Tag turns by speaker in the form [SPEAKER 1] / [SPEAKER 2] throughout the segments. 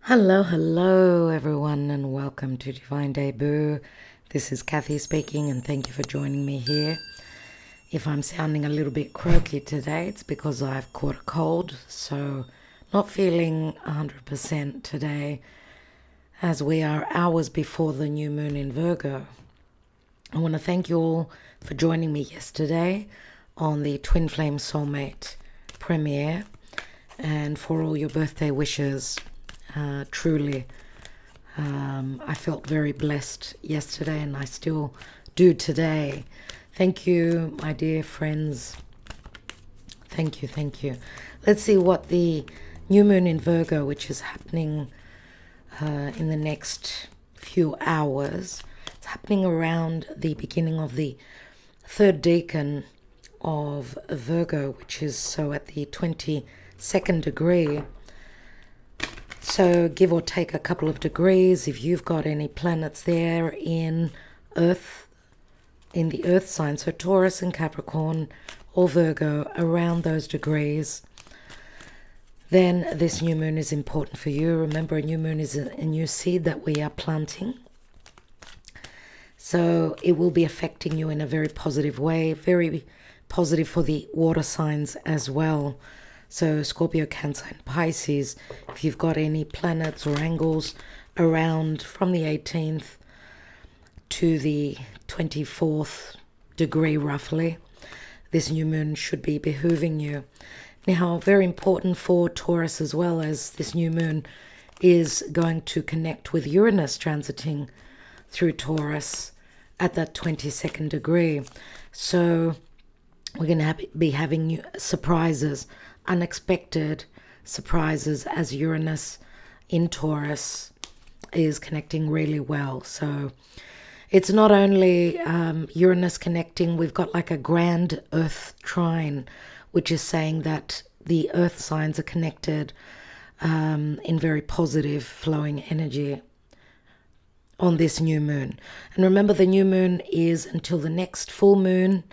[SPEAKER 1] Hello everyone, and welcome to Divine Debut. This is Kathy speaking, and thank you for joining me here. If I'm sounding a little bit croaky today, it's because I've caught a cold, so not feeling 100% today, as we are hours before the new moon in Virgo. I want to thank you all for joining me yesterday on the Twin Flame Soulmate premiere, and for all your birthday wishes. Truly, I felt very blessed yesterday, and I still do today. Thank you, my dear friends. Thank you. Let's see what the new moon in Virgo, which is happening in the next few hours. It's happening around the beginning of the third decan of Virgo, which is so at the 22nd degree. So give or take a couple of degrees. If you've got any planets there in Earth, in the Earth sign, so Taurus and Capricorn or Virgo around those degrees, then this new moon is important for you. Remember, a new moon is a new seed that we are planting. So it will be affecting you in a very positive way, very positive for the water signs as well. So Scorpio, Cancer and Pisces, if you've got any planets or angles around from the 18th to the 24th degree roughly, this new moon should be behooving you. Now, very important for Taurus as well, as this new moon is going to connect with Uranus transiting through Taurus at that 22nd degree. So we're going to be having surprises, unexpected surprises, as Uranus in Taurus is connecting really well. So it's not only Uranus connecting, we've got like a grand Earth trine, which is saying that the Earth signs are connected in very positive flowing energy on this new moon. And remember, the new moon is until the next full moon.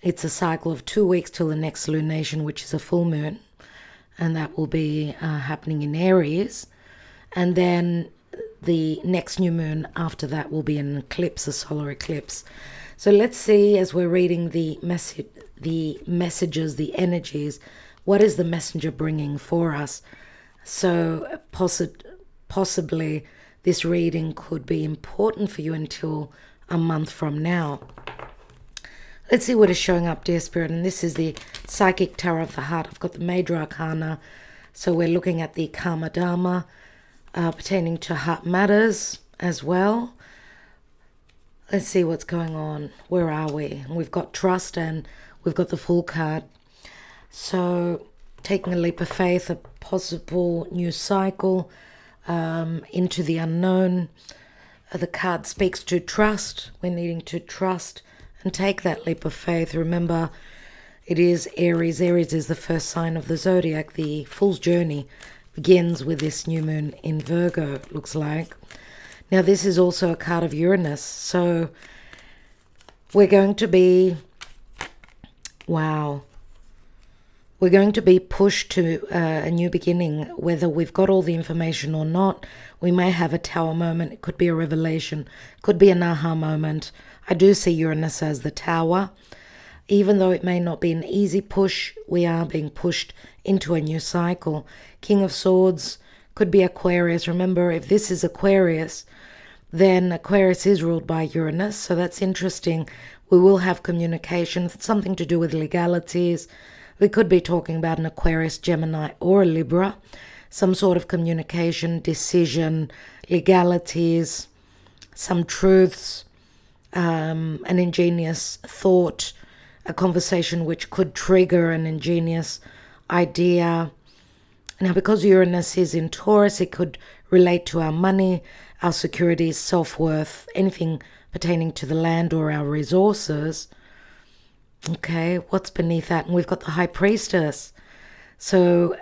[SPEAKER 1] It's a cycle of 2 weeks till the next lunation, which is a full moon. And that will be happening in Aries. And then the next new moon after that will be an eclipse, a solar eclipse. So let's see, as we're reading the messages, the energies, what is the messenger bringing for us? So possibly this reading could be important for you until a month from now. Let's see what is showing up, dear Spirit. And this is the Psychic Tarot of the Heart. I've got the Major Arcana. So we're looking at the Karma Dharma pertaining to heart matters as well. Let's see what's going on. Where are we? We've got Trust and we've got the Fool card. So taking a leap of faith, a possible new cycle into the unknown. The card speaks to trust. We're needing to trust and take that leap of faith. Remember, it is Aries. Aries is the first sign of the zodiac. The Fool's journey begins with this new moon in Virgo, it looks like. Now, this is also a card of Uranus. So we're going to be, wow, we're going to be pushed to a new beginning, whether we've got all the information or not. We may have a tower moment. It could be a revelation. It could be an aha moment. I do see Uranus as the tower. Even though it may not be an easy push, we are being pushed into a new cycle. King of Swords could be Aquarius. Remember, if this is Aquarius, then Aquarius is ruled by Uranus. So that's interesting. We will have communication, something to do with legalities. We could be talking about an Aquarius, Gemini, or a Libra. Some sort of communication, decision, legalities, some truths, an ingenious thought, a conversation which could trigger an ingenious idea. Now, because Uranus is in Taurus, it could relate to our money, our security, self-worth, anything pertaining to the land or our resources. Okay, what's beneath that? And we've got the High Priestess. So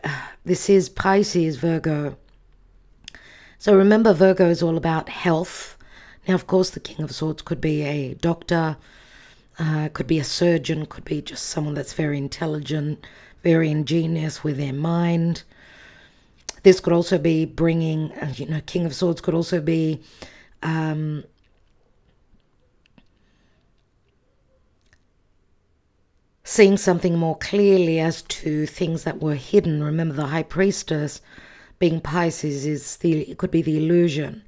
[SPEAKER 1] this is Pisces, Virgo. So remember, Virgo is all about health. Now, of course, the King of Swords could be a doctor, could be a surgeon, could be just someone that's very intelligent, very ingenious with their mind. This could also be bringing, King of Swords could also be seeing something more clearly as to things that were hidden. Remember, the High Priestess being Pisces it could be the illusion.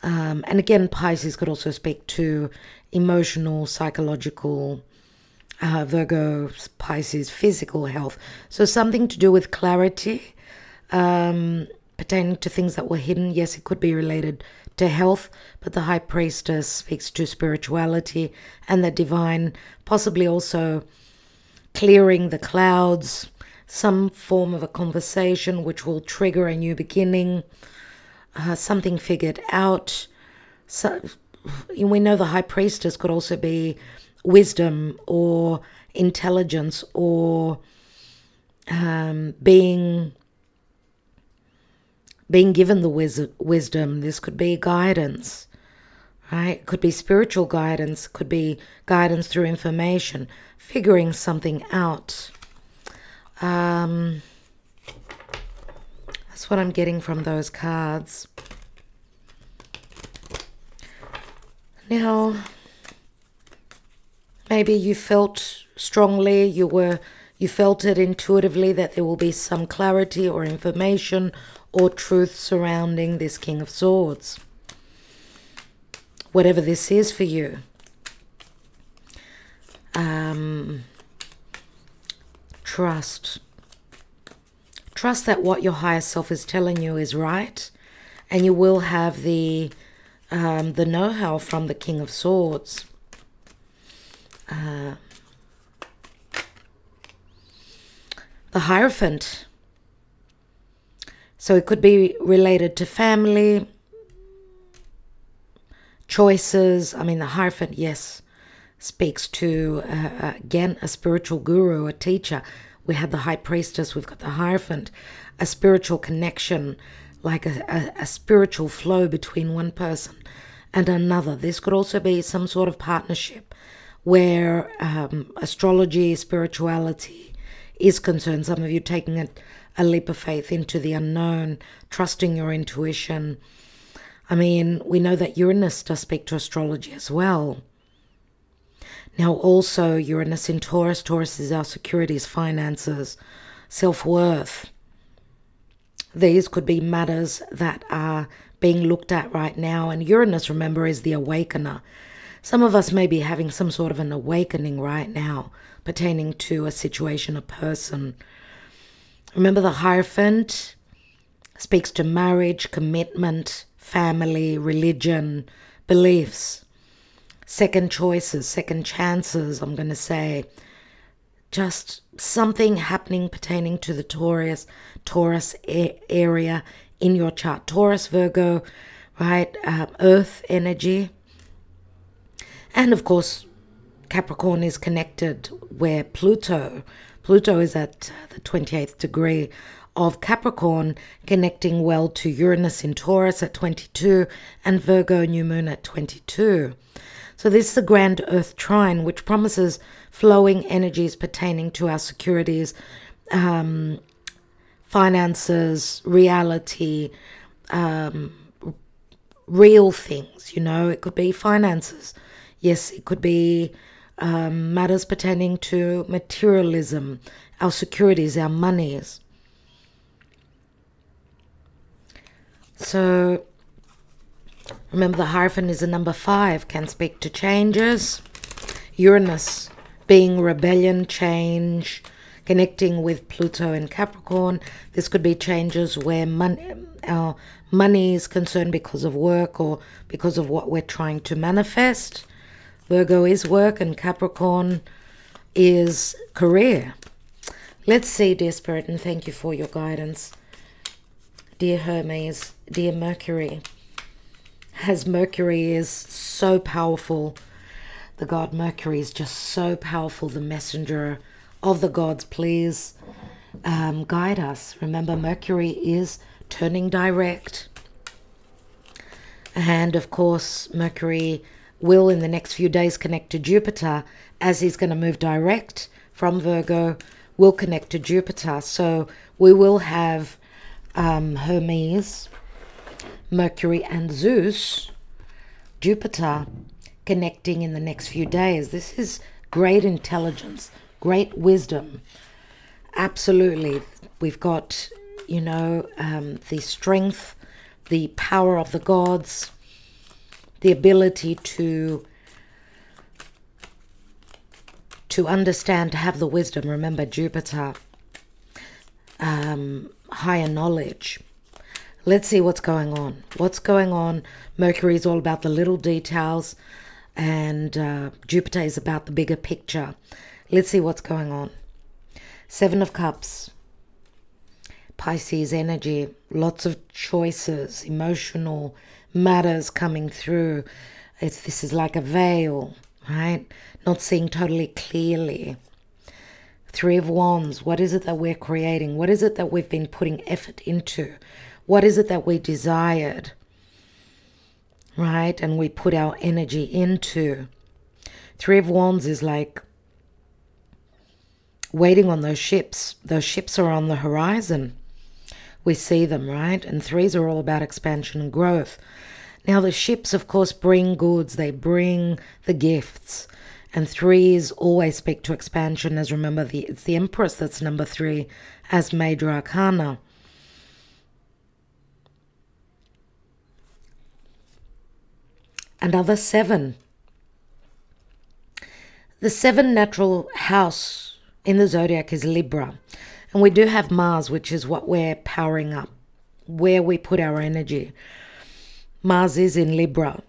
[SPEAKER 1] And again, Pisces could also speak to emotional, psychological, Virgo, Pisces, physical health. So something to do with clarity, pertaining to things that were hidden. Yes, it could be related to health, but the High Priestess speaks to spirituality and the divine, possibly also clearing the clouds, some form of a conversation which will trigger a new beginning, something figured out. So we know the High Priestess could also be wisdom or intelligence or being given the wisdom. This could be guidance, right? Could be spiritual guidance, could be guidance through information, figuring something out. That's what I'm getting from those cards. Now, maybe you felt strongly, you felt it intuitively that there will be some clarity or information or truth surrounding this King of Swords. Whatever this is for you. Trust. Trust that what your higher self is telling you is right, and you will have the know-how from the King of Swords. The Hierophant. So it could be related to family, choices. I mean, the Hierophant, yes, speaks to, again, a spiritual guru, a teacher. We had the High Priestess, we've got the Hierophant, a spiritual connection, like a spiritual flow between one person and another. This could also be some sort of partnership where astrology, spirituality is concerned. Some of you taking a leap of faith into the unknown, trusting your intuition. I mean, we know that Uranus does speak to astrology as well. Now also Uranus in Taurus. Taurus is our securities, finances, self-worth. These could be matters that are being looked at right now. And Uranus, remember, is the awakener. Some of us may be having some sort of an awakening right now pertaining to a situation, a person. Remember, the Hierophant speaks to marriage, commitment, family, religion, beliefs. Second choices, second chances, I'm going to say. Just something happening pertaining to the Taurus area in your chart. Taurus, Virgo, right? Earth energy. And of course, Capricorn is connected where Pluto is at the 28th degree of Capricorn, connecting well to Uranus in Taurus at 22 and Virgo new moon at 22. So this is a grand earth trine, which promises flowing energies pertaining to our securities, finances, reality, real things, It could be finances. Yes, it could be matters pertaining to materialism, our securities, our monies. So remember, the Hierophant is a number 5, can speak to changes. Uranus being rebellion, change, connecting with Pluto and Capricorn. This could be changes where our money is concerned because of work or because of what we're trying to manifest. Virgo is work and Capricorn is career. Let's see, dear Spirit, and thank you for your guidance. Dear Hermes, dear Mercury. As Mercury is so powerful, the god Mercury is just so powerful, the messenger of the gods. Please guide us. Remember, Mercury is turning direct. And of course, Mercury will in the next few days connect to Jupiter, as he's going to move direct from Virgo, will connect to Jupiter. So we will have Hermes, Mercury and Zeus, Jupiter connecting in the next few days. This is great intelligence, great wisdom. Absolutely. We've got, you know, the strength, the power of the gods, the ability to understand, to have the wisdom. Remember, Jupiter, higher knowledge. Let's see what's going on. What's going on? Mercury is all about the little details, and Jupiter is about the bigger picture. Let's see what's going on. Seven of Cups. Pisces energy. Lots of choices, emotional matters coming through. This is like a veil, right? Not seeing totally clearly. Three of Wands. What is it that we're creating? What is it that we've been putting effort into? What is it that we desired, right? And we put our energy into. Three of Wands is like waiting on those ships. Those ships are on the horizon. We see them, right? And threes are all about expansion and growth. Now, the ships, of course, bring goods. They bring the gifts. And threes always speak to expansion. As remember, it's the Empress that's number 3 as major arcana. Another 7. The 7 natural house in the zodiac is Libra. And we do have Mars, which is what we're powering up, where we put our energy. Mars is in Libra.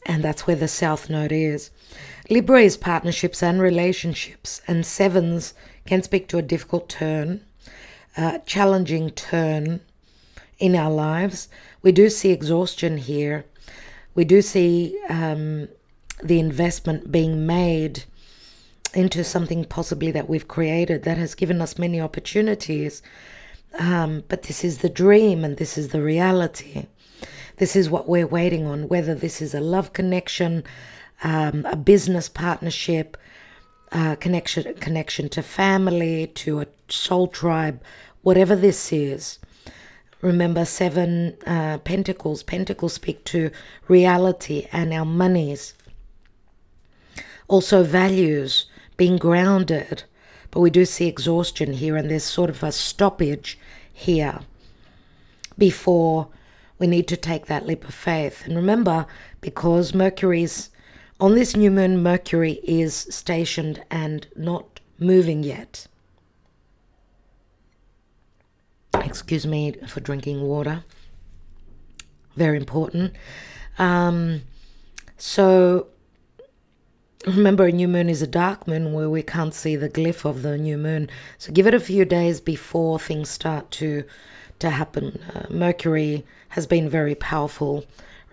[SPEAKER 1] And that's where the South Node is. Libra is partnerships and relationships. And 7s can speak to a difficult turn, challenging turn in our lives. We do see exhaustion here. We do see the investment being made into something possibly that we've created that has given us many opportunities. But this is the dream and this is the reality. This is what we're waiting on, whether this is a love connection, a business partnership, connection to family, to a soul tribe, whatever this is. Remember, 7 Pentacles. Pentacles speak to reality and our monies. Also values, being grounded. But we do see exhaustion here, and there's sort of a stoppage here before we need to take that leap of faith. And remember, because Mercury's on this new moon, Mercury is stationed and not moving yet. Excuse me for drinking water. Very important. So remember, a new moon is a dark moon where we can't see the glyph of the new moon. So give it a few days before things start to happen. Mercury has been very powerful,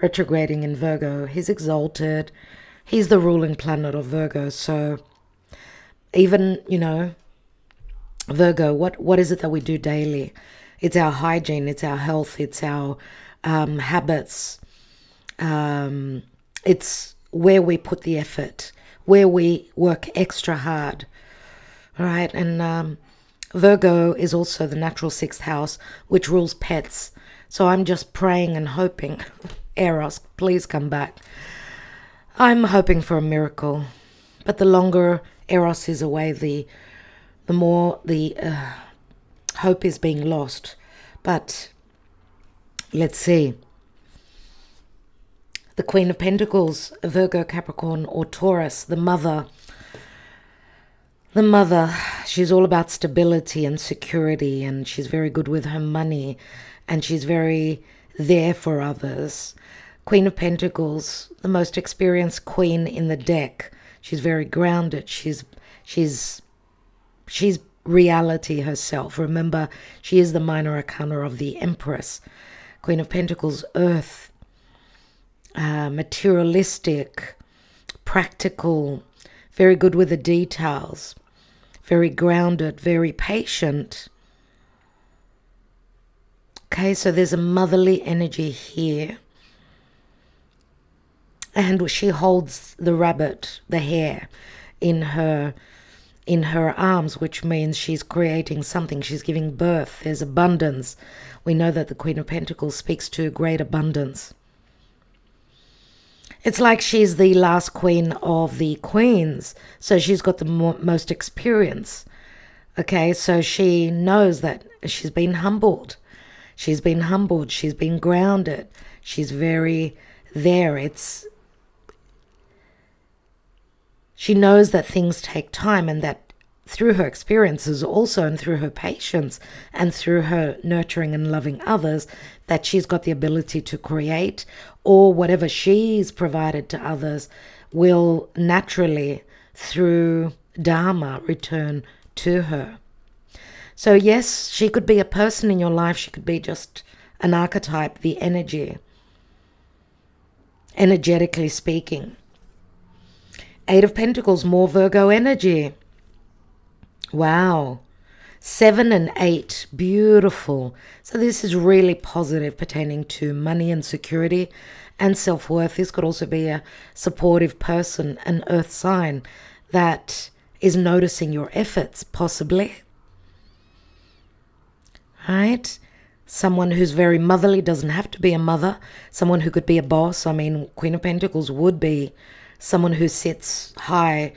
[SPEAKER 1] retrograding in Virgo. He's exalted. He's the ruling planet of Virgo. So even, you know, Virgo, what is it that we do daily? It's our hygiene, it's our health, it's our habits. It's where we put the effort, where we work extra hard, all right? And Virgo is also the natural 6th house, which rules pets. So I'm just praying and hoping, Eros, please come back. I'm hoping for a miracle. But the longer Eros is away, the more the hope is being lost. But let's see. The Queen of Pentacles, Virgo, Capricorn, or Taurus, the mother. The mother, she's all about stability and security, and she's very good with her money, and she's very there for others. Queen of Pentacles, the most experienced queen in the deck. She's very grounded. She's reality herself. Remember, she is the minor arcana of the Empress. Queen of Pentacles, earth, materialistic, practical, very good with the details, very grounded, very patient. Okay, so there's a motherly energy here. And she holds the rabbit, the hare, in her in her arms, which means she's creating something. She's giving birth. There's abundance. We know that the Queen of Pentacles speaks to great abundance. It's like she's the last queen of the queens, so she's got the most experience. Okay, so she knows that she's been humbled. She's been humbled. She's been grounded. She's very there. She knows that things take time, and that through her experiences also, and through her patience, and through her nurturing and loving others, that she's got the ability to create, or whatever she's provided to others will naturally, through Dharma, return to her. So yes, she could be a person in your life. She could be just an archetype, the energy, energetically speaking. Eight of Pentacles, more Virgo energy. Wow. 7 and 8, beautiful. So this is really positive, pertaining to money and security and self-worth. This could also be a supportive person, an earth sign that is noticing your efforts, possibly. Right? Someone who's very motherly, doesn't have to be a mother. Someone who could be a boss. I mean, Queen of Pentacles would be someone who sits high,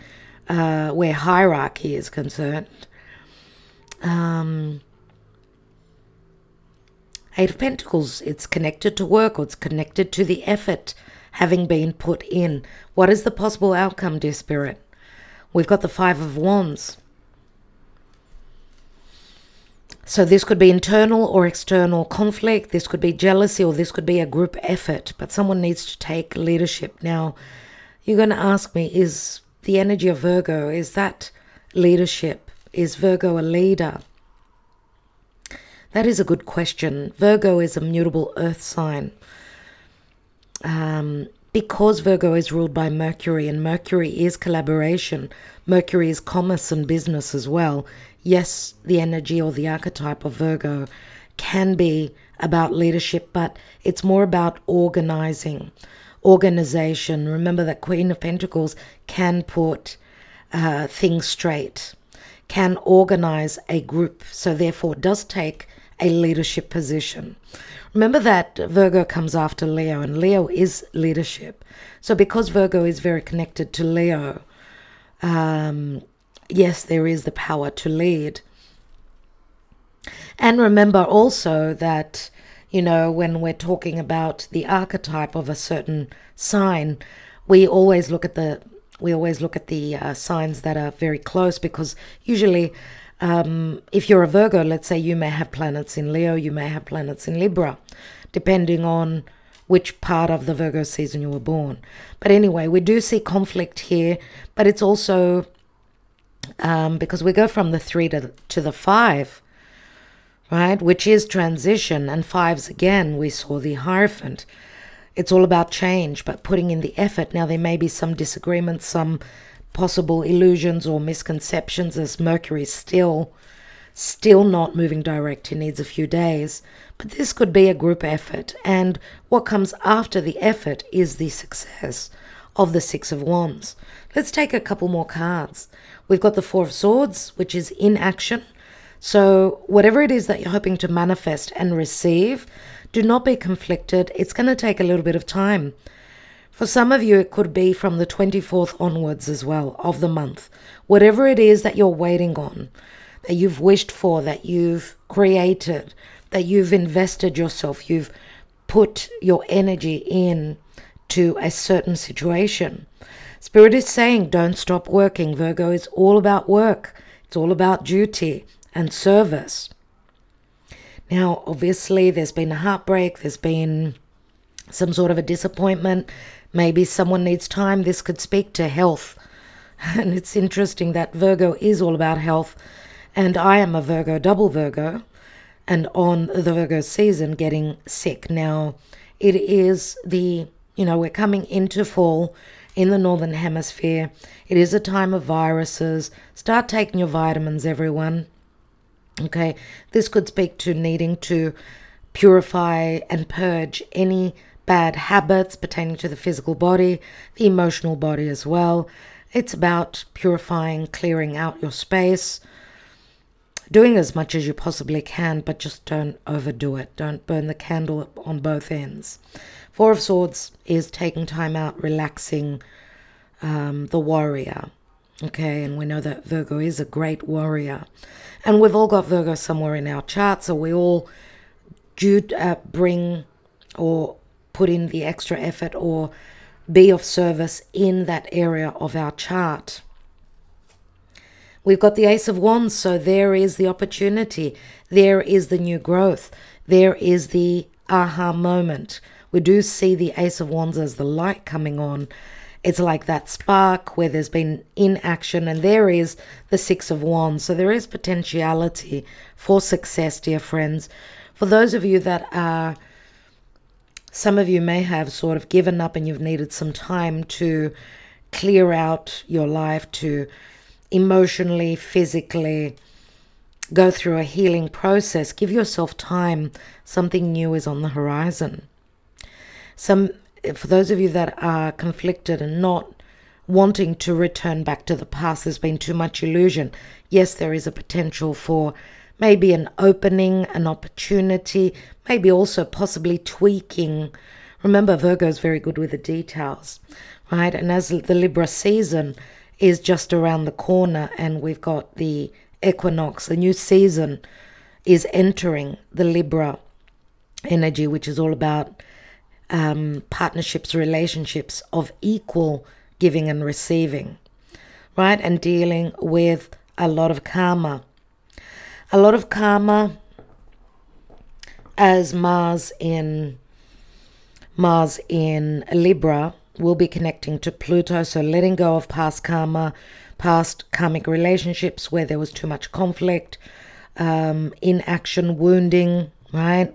[SPEAKER 1] where hierarchy is concerned. Eight of Pentacles, it's connected to work, or it's connected to the effort having been put in. What is the possible outcome, dear Spirit? We've got the Five of Wands. So this could be internal or external conflict. This could be jealousy, or this could be a group effort. But someone needs to take leadership. Now, you're going to ask me, is the energy of Virgo, is that leadership? Is Virgo a leader? That is a good question. Virgo is a mutable earth sign. Because Virgo is ruled by Mercury, and Mercury is collaboration. Mercury is commerce and business as well. Yes, the energy or the archetype of Virgo can be about leadership, but it's more about organization. Remember that Queen of Pentacles can put things straight, can organize a group, so therefore does take a leadership position. Remember that Virgo comes after Leo, and Leo is leadership. So because Virgo is very connected to Leo, yes, there is the power to lead. And remember also that, you know, when we're talking about the archetype of a certain sign, we always look at the signs that are very close, because usually if you're a Virgo, let's say, you may have planets in Leo, you may have planets in Libra, depending on which part of the Virgo season you were born. But anyway, we do see conflict here, but it's also because we go from the 3 to the 5, right, which is transition, and 5s again, we saw the Hierophant. It's all about change, but putting in the effort. Now, there may be some disagreements, some possible illusions or misconceptions, as Mercury is still not moving direct. He needs a few days. But this could be a group effort. And what comes after the effort is the success of the Six of Wands. Let's take a couple more cards. We've got the Four of Swords, which is inaction. So whatever it is that you're hoping to manifest and receive, do not be conflicted. It's going to take a little bit of time. For some of you, it could be from the 24th onwards as well of the month. Whatever it is that you're waiting on, that you've wished for, that you've created, that you've invested yourself, you've put your energy in to a certain situation. Spirit is saying, don't stop working. Virgo is all about work. It's all about duty and service. Now, obviously, there's been a heartbreak. There's been some sort of a disappointment. Maybe someone needs time. This could speak to health. And it's interesting that Virgo is all about health. And I am a Virgo, double Virgo. And on the Virgo season, getting sick. Now, it is we're coming into fall in the Northern Hemisphere. It is a time of viruses. Start taking your vitamins, everyone. Okay, this could speak to needing to purify and purge any bad habits pertaining to the physical body, the emotional body as well. It's about purifying, clearing out your space, doing as much as you possibly can, but just don't overdo it. Don't burn the candle on both ends. Four of Swords is taking time out, relaxing, the warrior. Okay, and we know that Virgo is a great warrior. And we've all got Virgo somewhere in our chart, so we all do bring or put in the extra effort or be of service in that area of our chart. We've got the Ace of Wands, so there is the opportunity. There is the new growth. There is the aha moment. We do see the Ace of Wands as the light coming on. It's like that spark where there's been inaction, and there is the Six of Wands. So there is potentiality for success, dear friends. For those of you that are, some of you may have sort of given up and you've needed some time to clear out your life, to emotionally, physically go through a healing process. Give yourself time. Something new is on the horizon. For those of you that are conflicted and not wanting to return back to the past, there's been too much illusion. Yes, there is a potential for maybe an opening, an opportunity, maybe also possibly tweaking. Remember, Virgo is very good with the details, right? And as the Libra season is just around the corner and we've got the equinox, the new season is entering the Libra energy, which is all about partnerships, relationships of equal giving and receiving, right? And dealing with a lot of karma. A lot of karma as Mars in Libra will be connecting to Pluto. So letting go of past karma, past karmic relationships where there was too much conflict, inaction, wounding, right?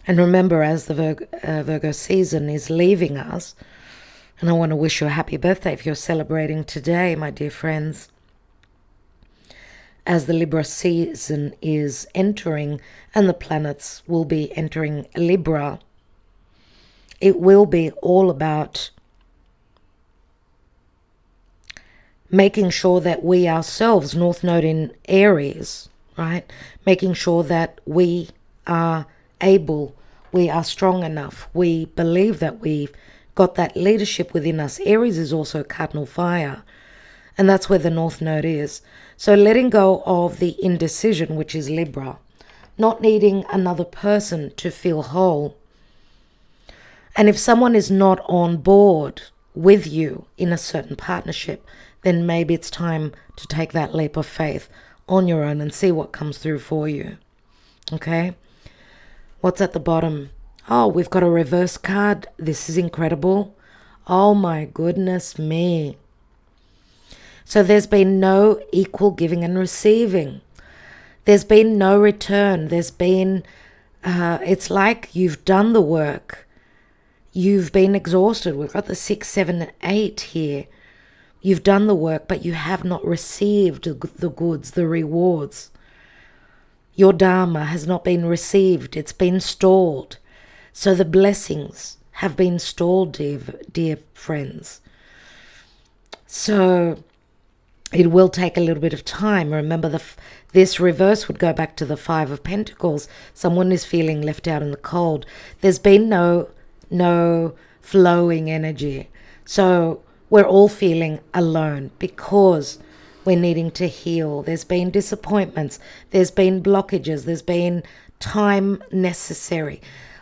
[SPEAKER 1] And remember, as the Virgo season is leaving us, and I want to wish you a happy birthday if you're celebrating today, my dear friends. As the Libra season is entering and the planets will be entering Libra, it will be all about making sure that we ourselves, North Node in Aries, right? Making sure that we are able, we are strong enough, we believe that we've got that leadership within us. Aries is also cardinal fire, and that's where the North Node is. So letting go of the indecision, which is Libra, not needing another person to feel whole. And if someone is not on board with you in a certain partnership, then maybe it's time to take that leap of faith on your own and see what comes through for you. Okay? What's at the bottom? Oh, we've got a reverse card. This is incredible. Oh my goodness me. So there's been no equal giving and receiving. There's been no return. There's been, it's like you've done the work. You've been exhausted. We've got the 6, 7, and 8 here. You've done the work, but you have not received the goods, the rewards. Your dharma has not been received. It's been stalled. So the blessings have been stalled, dear friends. So it will take a little bit of time. Remember, this reverse would go back to the 5 of Pentacles. Someone is feeling left out in the cold. There's been no flowing energy. So we're all feeling alone because we're needing to heal. There's been disappointments. There's been blockages. There's been time necessary.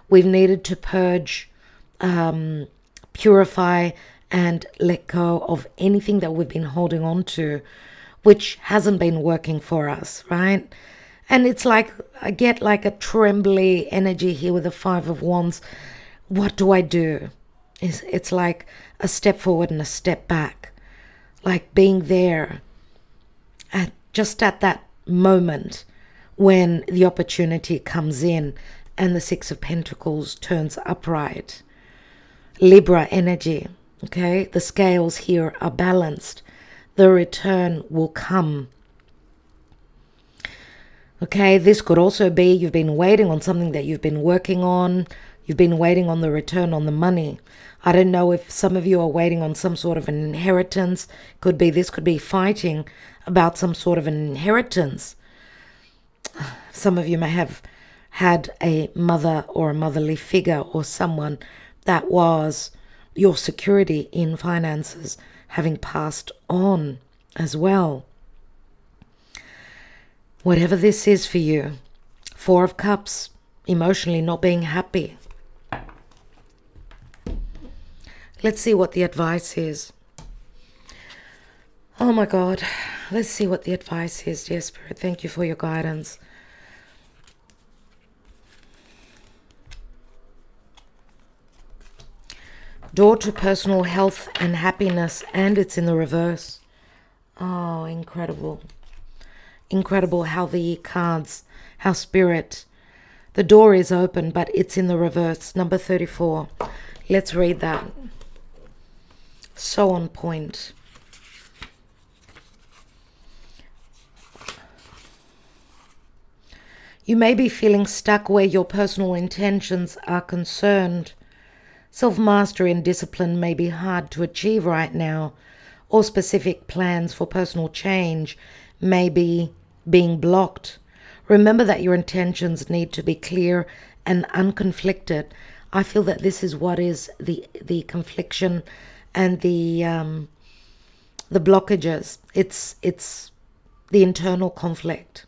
[SPEAKER 1] We've needed to purge, purify, and let go of anything that we've been holding on to, which hasn't been working for us, right? And it's like, I get like a trembly energy here with the 5 of Wands. What do I do? It's like a step forward and a step back. Like being there just at that moment when the opportunity comes in and the 6 of Pentacles turns upright. Libra energy, okay? The scales here are balanced. The return will come. Okay, this could also be you've been waiting on something that you've been working on. You've been waiting on the return on the money. I don't know if some of you are waiting on some sort of an inheritance. This could be fighting about some sort of an inheritance. Some of you may have had a mother or a motherly figure or someone that was your security in finances having passed on as well. Whatever this is for you, Four of Cups, emotionally not being happy. Let's see what the advice is. Oh my God. Let's see what the advice is, dear Spirit. Thank you for your guidance. Door to personal health and happiness, and it's in the reverse. Oh, incredible. Incredible how the cards, how Spirit, the door is open, but it's in the reverse. Number 34. Let's read that. So on point. You may be feeling stuck where your personal intentions are concerned. Self-mastery and discipline may be hard to achieve right now, or specific plans for personal change may be being blocked. Remember that your intentions need to be clear and unconflicted. I feel that this is what is the confliction and the blockages. It's the internal conflict.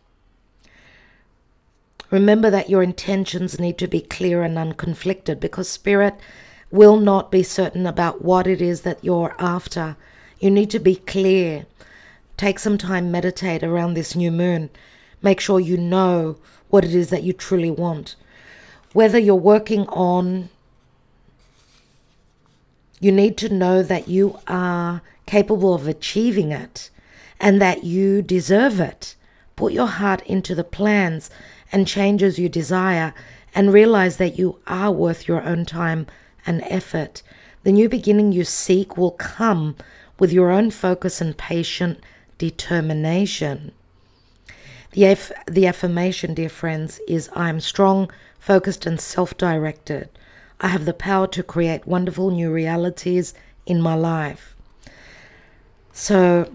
[SPEAKER 1] Remember that your intentions need to be clear and unconflicted, because Spirit will not be certain about what it is that you're after. You need to be clear. Take some time, meditate around this new moon. Make sure you know what it is that you truly want. Whether you're working on, you need to know that you are capable of achieving it and that you deserve it. Put your heart into the plans and changes you desire, and realize that you are worth your own time and effort. The new beginning you seek will come with your own focus and patient determination. The affirmation, dear friends, is I am strong, focused, and self-directed. I have the power to create wonderful new realities in my life. So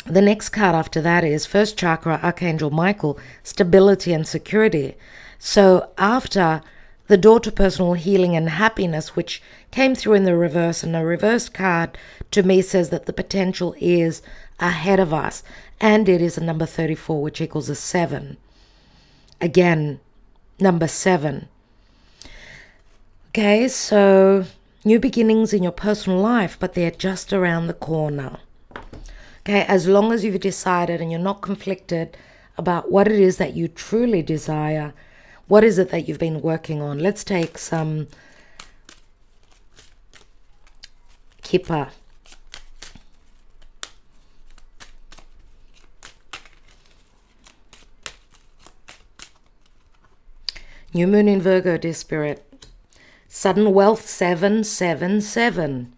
[SPEAKER 1] the next card after that is first chakra, Archangel Michael, stability and security. So after the door to personal healing and happiness, which came through in the reverse, and the reverse card to me says that the potential is ahead of us, and it is a number 34, which equals a 7. Again, number 7. Okay, so new beginnings in your personal life, but they're just around the corner. Okay, as long as you've decided and you're not conflicted about what it is that you truly desire, what is it that you've been working on? Let's take some Kippa. New moon in Virgo, dear Spirit. Sudden wealth, 777.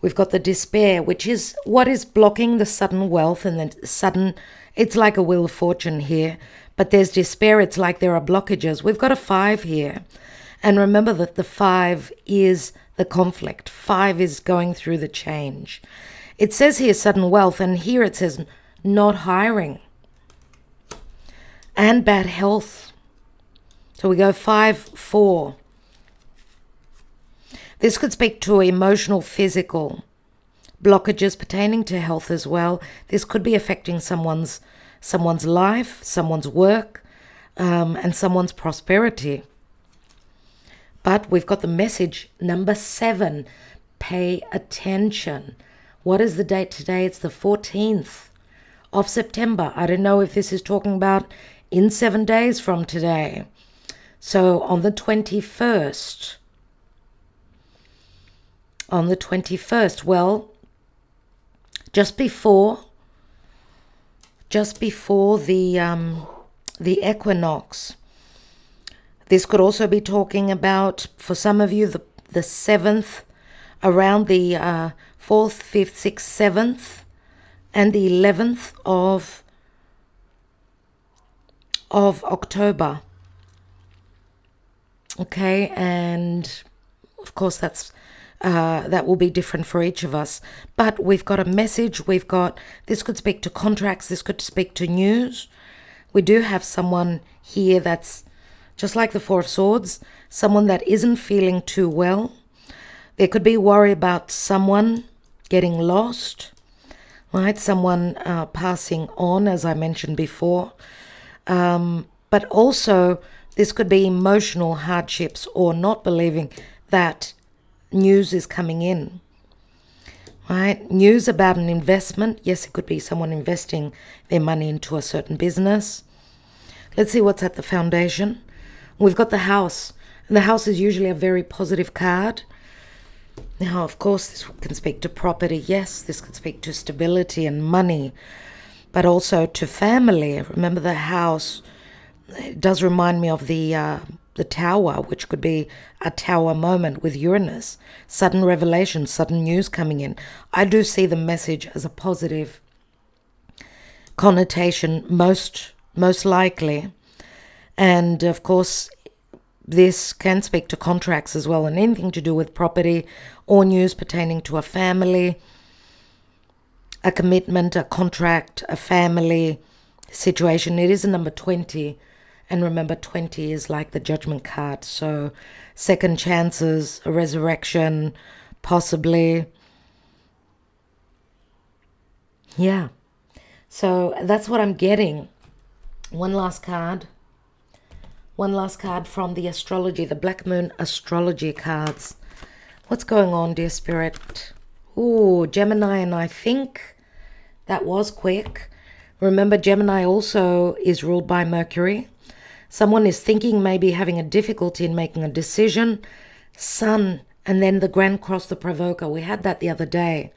[SPEAKER 1] We've got the despair, which is what is blocking the sudden wealth, and the sudden, it's like a wheel of fortune here, but there's despair. It's like there are blockages. We've got a 5 here. And remember that the 5 is the conflict. 5 is going through the change. It says here sudden wealth, and here it says not hiring and bad health. So we go 5, 4. This could speak to emotional, physical blockages pertaining to health as well. This could be affecting someone's life, someone's work, and someone's prosperity. But we've got the message, number 7, pay attention. What is the date today? It's the 14th of September. I don't know if this is talking about in 7 days from today. So on the 21st, well, just before the equinox. This could also be talking about, for some of you, the 7th, around the 4th, 5th, 6th, 7th, and the 11th of October. Okay, and of course that will be different for each of us. But we've got a message. We've got, this could speak to contracts. This could speak to news. We do have someone here that's just like the Four of Swords, someone that isn't feeling too well. There could be worry about someone getting lost, right? Someone passing on, as I mentioned before. But also, this could be emotional hardships or not believing that news is coming in, right? News about an investment. Yes, it could be someone investing their money into a certain business. Let's see what's at the foundation. We've got the house, and the house is usually a very positive card. Now, of course, this can speak to property. Yes, this could speak to stability and money, but also to family. Remember, the house, it does remind me of the tower, which could be a tower moment with Uranus. Sudden revelation, sudden news coming in. I do see the message as a positive connotation, most likely. And of course, this can speak to contracts as well, and anything to do with property or news pertaining to a family, a commitment, a contract, a family situation. It is a number 20. And remember, 20 is like the judgment card. So second chances, a resurrection, possibly. Yeah. So that's what I'm getting. One last card. One last card from the astrology, the Black Moon astrology cards. What's going on, dear Spirit? Ooh, Gemini, and I think that was quick. Remember, Gemini also is ruled by Mercury. Someone is thinking, maybe having a difficulty in making a decision. Sun, and then the Grand Cross, the Provoker. We had that the other day.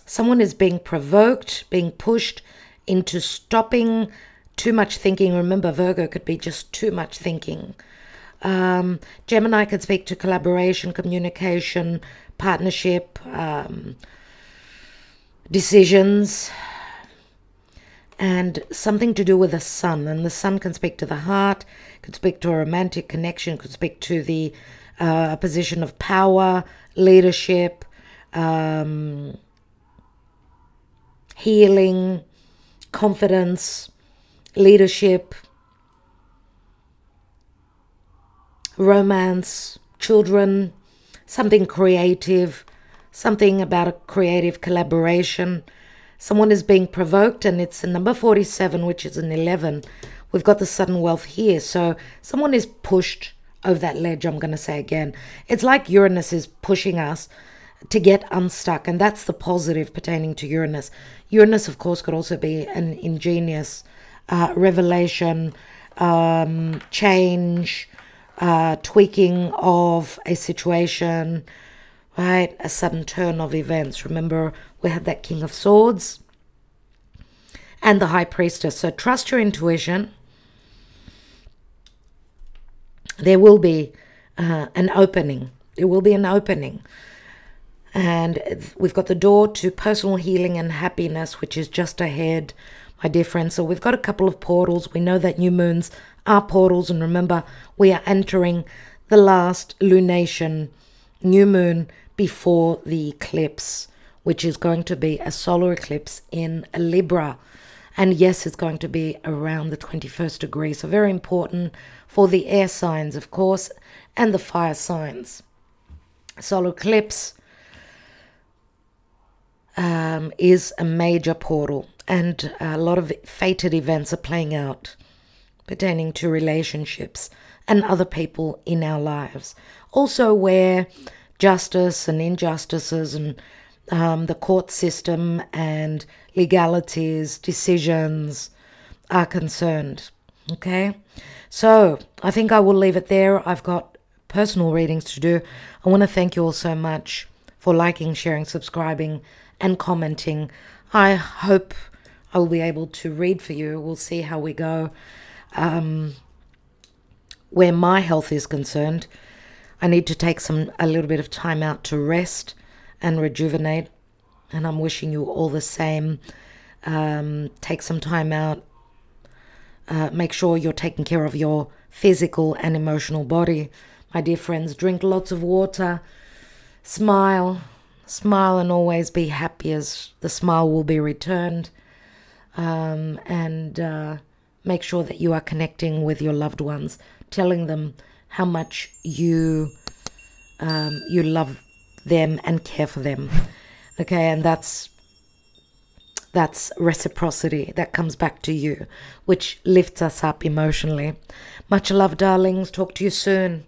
[SPEAKER 1] Someone is being provoked, being pushed into stopping too much thinking. Remember, Virgo could be just too much thinking. Gemini could speak to collaboration, communication, partnership, decisions, and something to do with the sun. And the sun can speak to the heart, could speak to a romantic connection, could speak to the position of power, leadership, healing, confidence, leadership, romance, children, something creative, something about a creative collaboration. Someone is being provoked, and it's a number 47, which is an 11. We've got the sudden wealth here. So someone is pushed over that ledge, I'm going to say again. It's like Uranus is pushing us to get unstuck, and that's the positive pertaining to Uranus. Uranus, of course, could also be an ingenious revelation, change, tweaking of a situation, right? A sudden turn of events. Remember, we had that King of Swords and the High Priestess. So trust your intuition. There will be an opening. There will be an opening. And we've got the door to personal healing and happiness, which is just ahead, my dear friends. So we've got a couple of portals. We know that new moons are portals. And remember, we are entering the last lunation, new moon, before the eclipse, which is going to be a solar eclipse in Libra. And yes, it's going to be around the 21st degree. So very important for the air signs, of course, and the fire signs. Solar eclipse is a major portal, and a lot of fated events are playing out pertaining to relationships and other people in our lives. Also where justice and injustices and the court system and legalities, decisions are concerned. Okay, so I think I will leave it there. I've got personal readings to do. I want to thank you all so much for liking, sharing, subscribing, and commenting. I hope I will be able to read for you. We'll see how we go. Where my health is concerned, I need to take a little bit of time out to rest and rejuvenate, and I'm wishing you all the same. Take some time out. Make sure you're taking care of your physical and emotional body. My dear friends, drink lots of water, smile, smile, and always be happy, as the smile will be returned. And make sure that you are connecting with your loved ones, telling them how much you love them and care for them. Okay, and that's reciprocity that comes back to you, which lifts us up emotionally. Much love, darlings. Talk to you soon.